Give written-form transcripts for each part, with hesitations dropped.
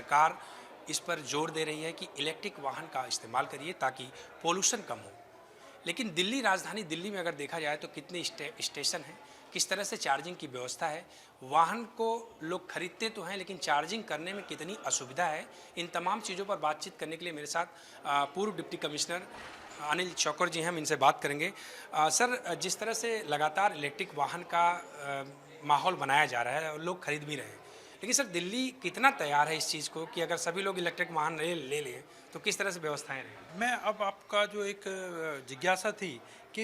सरकार इस पर जोर दे रही है कि इलेक्ट्रिक वाहन का इस्तेमाल करिए ताकि पोल्यूशन कम हो। लेकिन दिल्ली, राजधानी दिल्ली में अगर देखा जाए तो कितने स्टेशन हैं, किस तरह से चार्जिंग की व्यवस्था है, वाहन को लोग खरीदते तो हैं लेकिन चार्जिंग करने में कितनी असुविधा है, इन तमाम चीज़ों पर बातचीत करने के लिए मेरे साथ पूर्व डिप्टी कमिश्नर अनिल चौकर जी हैं, हम इनसे बात करेंगे। सर, जिस तरह से लगातार इलेक्ट्रिक वाहन का माहौल बनाया जा रहा है और लोग खरीद भी रहे हैं, लेकिन सर दिल्ली कितना तैयार है इस चीज़ को कि अगर सभी लोग इलेक्ट्रिक वाहन ले लें तो किस तरह से व्यवस्थाएं रहें? मैं अब आपका जो एक जिज्ञासा थी कि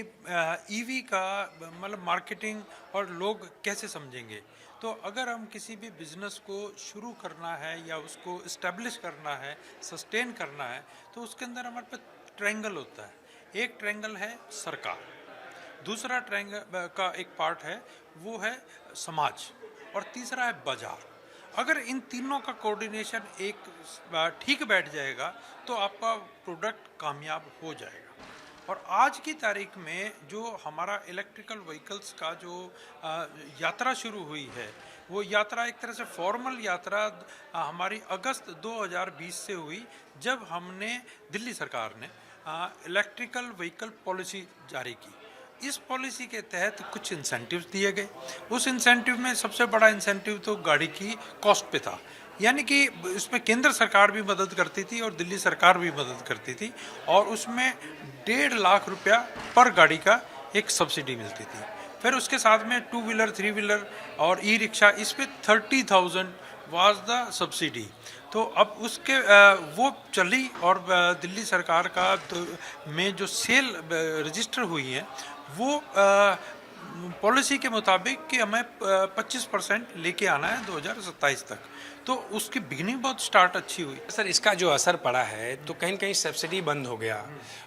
ईवी का मतलब मार्केटिंग और लोग कैसे समझेंगे, तो अगर हम किसी भी बिजनेस को शुरू करना है या उसको इस्टेब्लिश करना है, सस्टेन करना है, तो उसके अंदर हमारे पास ट्रायंगल होता है। एक ट्रायंगल है सरकार, दूसरा ट्रायंगल का एक पार्ट है वो है समाज, और तीसरा है बाजार। अगर इन तीनों का कोऑर्डिनेशन एक ठीक बैठ जाएगा तो आपका प्रोडक्ट कामयाब हो जाएगा। और आज की तारीख में जो हमारा इलेक्ट्रिकल व्हीकल्स का जो यात्रा शुरू हुई है, वो यात्रा एक तरह से फॉर्मल यात्रा हमारी अगस्त 2020 से हुई, जब हमने दिल्ली सरकार ने इलेक्ट्रिकल व्हीकल पॉलिसी जारी की। इस पॉलिसी के तहत कुछ इंसेंटिव्स दिए गए। उस इंसेंटिव में सबसे बड़ा इंसेंटिव तो गाड़ी की कॉस्ट पे था, यानी कि इसमें केंद्र सरकार भी मदद करती थी और दिल्ली सरकार भी मदद करती थी, और उसमें 1.5 लाख रुपया पर गाड़ी का एक सब्सिडी मिलती थी। फिर उसके साथ में 2 व्हीलर, 3 व्हीलर और ई रिक्शा, इस पर 30,000 वाज द सब्सिडी। तो अब उसके वो चली, और दिल्ली सरकार का में जो सेल रजिस्टर हुई है वो पॉलिसी के मुताबिक कि हमें 25% लेके आना है 2027 तक। तो उसकी बिगनिंग बहुत स्टार्ट अच्छी हुई। सर, इसका जो असर पड़ा है तो कहीं न कहीं सब्सिडी बंद हो गया,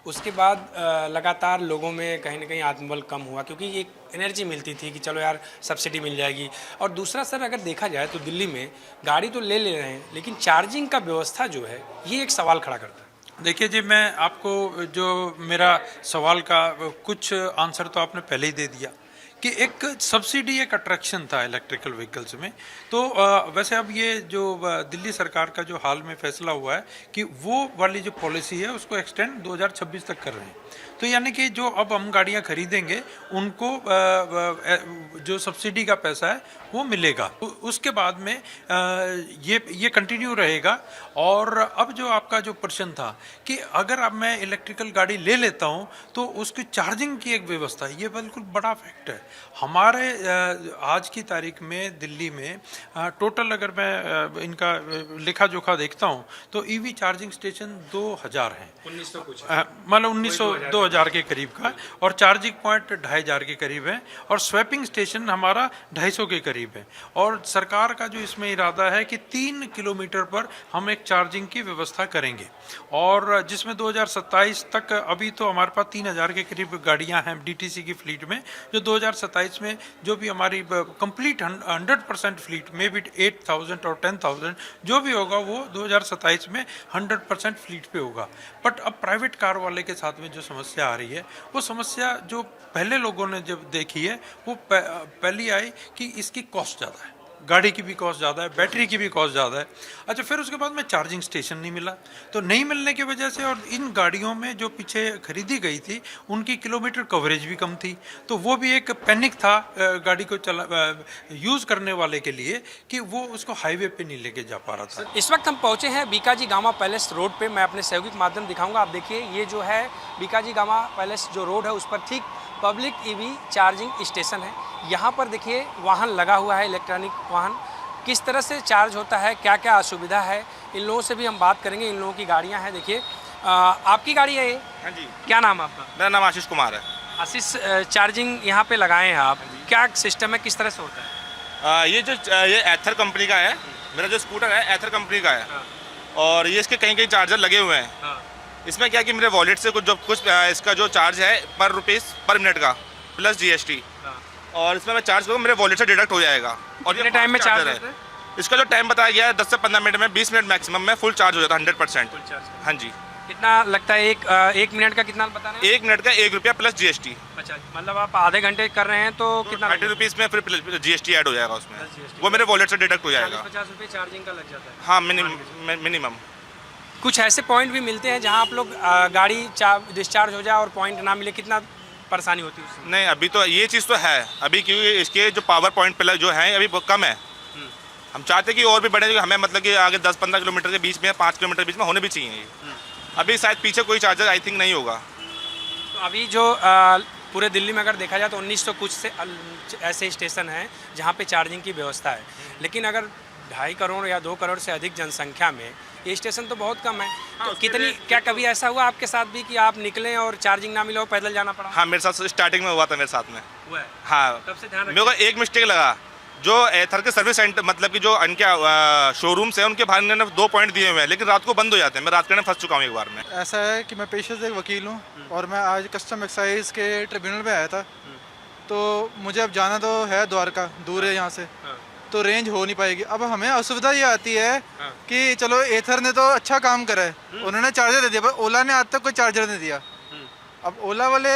उसके बाद लगातार लोगों में कहीं ना कहीं आत्मबल कम हुआ, क्योंकि एक एनर्जी मिलती थी कि चलो यार सब्सिडी मिल जाएगी। और दूसरा सर, अगर देखा जाए तो दिल्ली में गाड़ी तो ले रहे हैं लेकिन चार्जिंग का व्यवस्था जो है ये एक सवाल खड़ा करता है। देखिए जी, मैं आपको जो मेरा सवाल का कुछ आंसर तो आपने पहले ही दे दिया कि एक सब्सिडी एक अट्रैक्शन था इलेक्ट्रिकल व्हीकल्स में। तो वैसे अब ये जो दिल्ली सरकार का जो हाल में फैसला हुआ है कि वो वाली जो पॉलिसी है उसको एक्सटेंड 2026 तक कर रहे हैं। तो यानी कि जो अब हम गाड़ियां खरीदेंगे उनको जो सब्सिडी का पैसा है वो मिलेगा। उसके बाद में ये कंटिन्यू रहेगा। और अब जो आपका जो प्रश्न था कि अगर अब मैं इलेक्ट्रिकल गाड़ी ले लेता हूं तो उसकी चार्जिंग की एक व्यवस्था, ये बिल्कुल बड़ा फैक्ट है। हमारे आज की तारीख में दिल्ली में टोटल अगर मैं इनका लेखा जोखा देखता हूं तो ईवी चार्जिंग स्टेशन 2000 हैं, 1900 कुछ, मतलब 1900-2000 के करीब का, और चार्जिंग पॉइंट 2500 के करीब है, और स्वैपिंग स्टेशन हमारा 250 के करीब है। और सरकार का जो इसमें इरादा है कि 3 किलोमीटर पर हम एक चार्जिंग की व्यवस्था करेंगे, और जिसमें 2027 तक अभी तो हमारे पास 3000 के करीब गाड़ियां हैं डीटीसी की फ्लीट में, जो 2027 में जो भी हमारी कंप्लीट 100% फ्लीट में भी 8000 और 10,000 जो भी होगा वो 2027 में 100% फ्लीट पे होगा। बट अब प्राइवेट कार वाले के साथ में जो समस्या आ रही है, वो समस्या जो पहले लोगों ने जब देखी है वो पहली आई कि इसकी कॉस्ट ज़्यादा है, गाड़ी की भी कॉस्ट ज़्यादा है, बैटरी की भी कॉस्ट ज़्यादा है। अच्छा, फिर उसके बाद में चार्जिंग स्टेशन नहीं मिला, तो नहीं मिलने की वजह से, और इन गाड़ियों में जो पीछे खरीदी गई थी उनकी किलोमीटर कवरेज भी कम थी, तो वो भी एक पैनिक था गाड़ी को यूज़ करने वाले के लिए कि वो उसको हाईवे पे नहीं लेके जा पा रहा था। इस वक्त हम पहुंचे हैं बीकाजी गामा पैलेस रोड पे। मैं अपने सहयोगी के माध्यम दिखाऊंगा। आप देखिए, ये जो है बीकाजी गामा पैलेस जो रोड है उस पर ठीक पब्लिक ईवी चार्जिंग स्टेशन है। यहाँ पर देखिए वाहन लगा हुआ है, इलेक्ट्रॉनिक वाहन किस तरह से चार्ज होता है, क्या क्या असुविधा है, इन लोगों से भी हम बात करेंगे। इन लोगों की गाड़ियाँ हैं, देखिए आपकी गाड़ी है ये? हाँ जी। क्या नाम है आपका? मेरा नाम आशीष कुमार है। आशीष, चार्जिंग यहाँ पे लगाए हैं आप, क्या सिस्टम है, किस तरह से होता है? ये एथर कंपनी का है। मेरा जो स्कूटर है एथर कंपनी का है, और ये इसके कहीं कहीं चार्जर लगे हुए हैं। इसमें क्या है कि मेरे वॉलेट से कुछ इसका जो चार्ज है पर मिनट का प्लस जीएसटी, और इसमें मैं चार्ज करूँ मेरे वॉलेट से डिडक्ट हो जाएगा। और ये टाइम में चार्ज है, इसका जो टाइम बताया गया है 10 से 15 मिनट में, 20 मिनट मैक्सिमम में फुल चार्ज हो जाता है 100%। हाँ जी। कितना लगता है एक मिनट का कितना बता रहे हैं? 1 मिनट का 1 रुपया प्लस GST। अच्छा, मतलब आप आधे घंटे कर रहे हैं तो कितना 30 रुपीज़ में फिर GST ऐड हो जाएगा उसमें, प्लस GST? वो मेरे वॉलेट से डिडक्ट हो जाएगा। 50 रुपये चार्जिंग का लग जाता है। हाँ, मिनिमम। कुछ ऐसे पॉइंट भी मिलते हैं जहाँ आप लोग गाड़ी डिस्चार्ज हो जाए और पॉइंट ना मिले, कितना परेशानी होती है उससे? नहीं, अभी तो ये चीज़ तो है अभी, क्योंकि इसके जो पावर पॉइंट पे जो है अभी बहुत कम है। हम चाहते हैं कि और भी बढ़े, जो हमें मतलब कि आगे 10-15 किलोमीटर के बीच में, 5 किलोमीटर के बीच में होने भी चाहिए ये। अभी शायद पीछे कोई चार्जर आई थिंक नहीं होगा। तो अभी जो पूरे दिल्ली में अगर देखा जाए तो 1900 कुछ से ऐसे स्टेशन हैं जहाँ पे चार्जिंग की व्यवस्था है, लेकिन अगर 2.5 करोड़ या 2 करोड़ से अधिक जनसंख्या में ये स्टेशन तो बहुत कम है। तो कितनी, क्या कभी ऐसा हुआ आपके साथ भी कि आप निकले और चार्जिंग ना मिले और पैदल जाना पड़ा? हाँ, मेरे साथ स्टार्टिंग में हुआ था, मेरे साथ में। हुआ है? हाँ, तब से ध्यान मेरे को एक मिस्टेक लगा, जो एथर के सर्विस सेंटर मतलब कि जो उनके शोरूम्स हैं उनके बाहर इन्होंने 2 पॉइंट दिए हुए हैं, लेकिन रात को बंद हो जाते हैं। मैं रात के फंस चुका हूँ एक बार में। ऐसा है कि मैं पेशे से एक वकील हूँ और मैं आज कस्टम एक्साइज के ट्रिब्यूनल पे आया था। तो मुझे अब जाना तो है, द्वारका दूर है यहाँ से, तो रेंज हो नहीं पाएगी। अब हमें असुविधा ये आती है कि चलो एथर ने तो अच्छा काम करा है, उन्होंने चार्जर दे दिया, पर ओला ने आज तक कोई चार्जर नहीं दिया। अब ओला वाले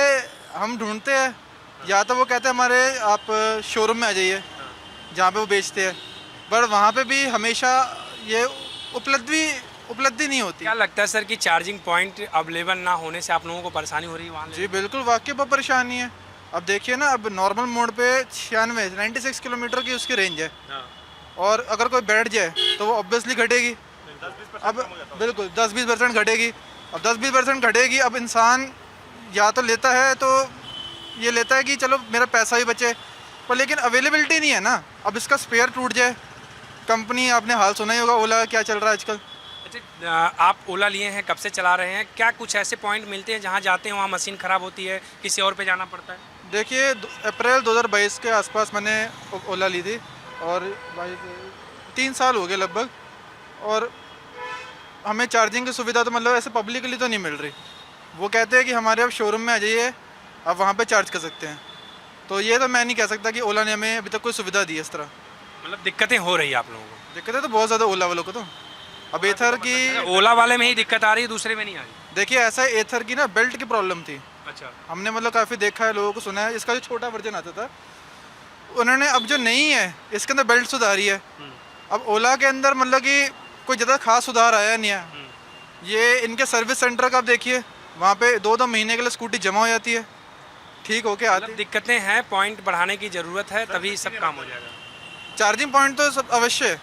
हम ढूंढते हैं, या तो वो कहते हैं हमारे आप शोरूम में आ जाइए जहाँ पे वो बेचते हैं, पर वहाँ पे भी हमेशा ये उपलब्धि नहीं होती। क्या लगता है सर कि चार्जिंग पॉइंट अवेलेबल ना होने से आप लोगों को परेशानी हो रही है वहाँ? जी बिल्कुल, वाकई बहुत परेशानी है। अब देखिए ना, अब नॉर्मल मोड पे 96 किलोमीटर की उसकी रेंज है, और अगर कोई बैठ जाए तो वो ऑब्वियसली घटेगी। अब बिल्कुल 10-20% घटेगी। अब 10-20% घटेगी, अब इंसान या तो लेता है तो ये लेता है कि चलो मेरा पैसा भी बचे, पर लेकिन अवेलेबिलिटी नहीं है ना। अब इसका स्पेयर टूट जाए, कंपनी, आपने हाल सुना ही होगा ओला क्या चल रहा है आजकल। अच्छा, आप ओला लिए हैं, कब से चला रहे हैं? क्या कुछ ऐसे पॉइंट मिलते हैं जहाँ जाते हैं वहाँ मशीन ख़राब होती है, किसी और पे जाना पड़ता है? देखिए, अप्रैल 2022 के आसपास मैंने ओला ली थी, और 3 साल हो गए लगभग, और हमें चार्जिंग की सुविधा तो मतलब ऐसे पब्लिकली तो नहीं मिल रही। वो कहते हैं कि हमारे अब शोरूम में आ जाइए, आप वहाँ पे चार्ज कर सकते हैं। तो ये तो मैं नहीं कह सकता कि ओला ने हमें अभी तक कोई सुविधा दी है इस तरह। मतलब दिक्कतें हो रही है आप लोगों को? दिक्कतें तो बहुत ज़्यादा ओला वालों को। तो अब एथर की, ओला वाले में ही दिक्कत आ रही है, दूसरे में नहीं आ रही? देखिए ऐसा है, एथर की ना बेल्ट की प्रॉब्लम थी। अच्छा। हमने मतलब काफ़ी देखा है, लोगों को सुना है। इसका जो छोटा वर्जन आता था, उन्होंने अब जो नहीं है इसके अंदर बेल्ट सुधारी है। अब ओला के अंदर मतलब कि कोई ज़्यादा खास सुधार आया नहीं है। ये इनके सर्विस सेंटर का आप देखिए, वहाँ पे 2-2 महीने के लिए स्कूटी जमा हो जाती है, ठीक होके आती। दिक्कतें हैं, पॉइंट बढ़ाने की ज़रूरत है, तभी सब काम हो जाएगा। चार्जिंग पॉइंट तो सब अवश्य है,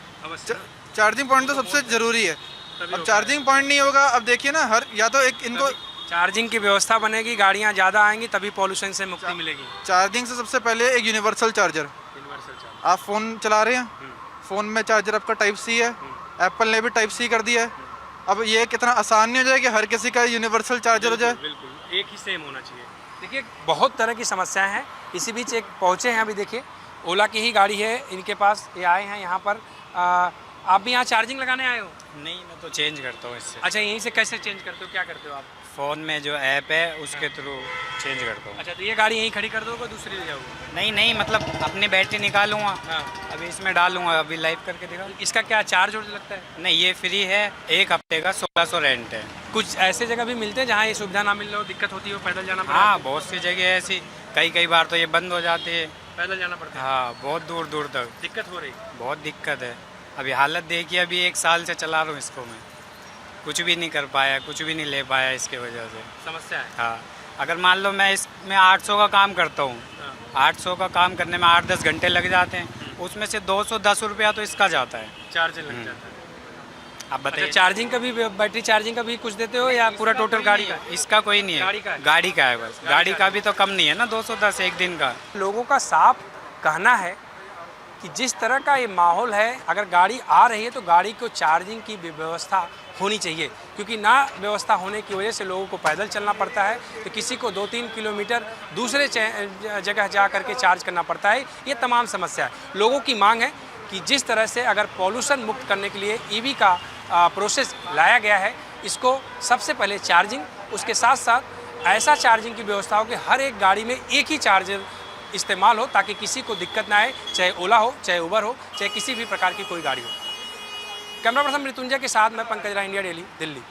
चार्जिंग पॉइंट तो सबसे ज़रूरी है। अब चार्जिंग पॉइंट नहीं होगा, अब देखिए ना, हर या तो एक इनको चार्जिंग की व्यवस्था बनेगी, गाड़ियाँ ज़्यादा आएंगी, तभी पॉल्यूशन से मुक्ति मिलेगी। चार्जिंग से सबसे पहले एक यूनिवर्सल चार्जर। आप फ़ोन चला रहे हैं, फ़ोन में चार्जर आपका टाइप सी है, एप्पल ने भी टाइप सी कर दिया है। अब ये कितना आसान नहीं हो जाए कि हर किसी का यूनिवर्सल चार्जर हो जाए? बिल्कुल, एक ही सेम होना चाहिए। देखिए, बहुत तरह की समस्याएं हैं। इसी बीच एक पहुँचे हैं, अभी देखिए ओला की ही गाड़ी है इनके पास, ये आए हैं यहाँ पर। आप भी यहाँ चार्जिंग लगाने आए हो? नहीं, मैं तो चेंज करता हूँ इससे। अच्छा, यहीं से कैसे चेंज करते हो, क्या करते हो आप? फ़ोन में जो ऐप है उसके थ्रू चेंज करता हूँ। अच्छा, तो ये गाड़ी यहीं खड़ी कर दोगे, दूसरी ले जाओगे? नहीं, मतलब अपनी बैटरी निकालूंगा, अभी इसमें डालूंगा, अभी लाइव करके दिखा। इसका क्या चार्ज लगता है? नहीं, ये फ्री है, 1 हफ्ते का 1600 रेंट है। कुछ ऐसे जगह भी मिलते हैं जहाँ ये सुविधा ना मिल रहा हो, दिक्कत होती हो, पैदल जाना पड़ता है? हाँ, बहुत सी जगह है ऐसी, कई बार तो ये बंद हो जाती है। पैदल जाना पड़ता है? हाँ, बहुत दूर तक दिक्कत हो रही? बहुत दिक्कत है। अभी हालत देखिए, अभी 1 साल से चला रहा हूँ इसको मैं, कुछ भी नहीं कर पाया, कुछ भी नहीं ले पाया इसके वजह से। समस्या है? हाँ, अगर मान लो मैं इसमें 800 का काम करता हूँ, 800 का काम करने में 8-10 घंटे लग जाते हैं, उसमें से 210 रुपया तो इसका जाता है। चार्ज लग जाता है। अब बताइए। अच्छा, चार्जिंग का भी, बैटरी चार्जिंग का भी कुछ देते हो या पूरा टोटल गाड़ी का? इसका कोई नहीं है, गाड़ी का है बस। गाड़ी का भी तो कम नहीं है ना, 210 एक दिन का। लोगों का साफ कहना है कि जिस तरह का ये माहौल है, अगर गाड़ी आ रही है तो गाड़ी को चार्जिंग की व्यवस्था होनी चाहिए, क्योंकि ना व्यवस्था होने की वजह से लोगों को पैदल चलना पड़ता है, तो किसी को 2-3 किलोमीटर दूसरे जगह जा करके चार्ज करना पड़ता है। ये तमाम समस्या है। लोगों की मांग है कि जिस तरह से अगर पॉल्यूशन मुक्त करने के लिए ईवी का प्रोसेस लाया गया है, इसको सबसे पहले चार्जिंग, उसके साथ साथ ऐसा चार्जिंग की व्यवस्था हो कि हर एक गाड़ी में एक ही चार्जर इस्तेमाल हो, ताकि किसी को दिक्कत ना आए, चाहे ओला हो, चाहे उबर हो, चाहे किसी भी प्रकार की कोई गाड़ी हो। कैमरा पर्सन मृत्युंजय के साथ मैं पंकज राय, इंडिया डेली, दिल्ली।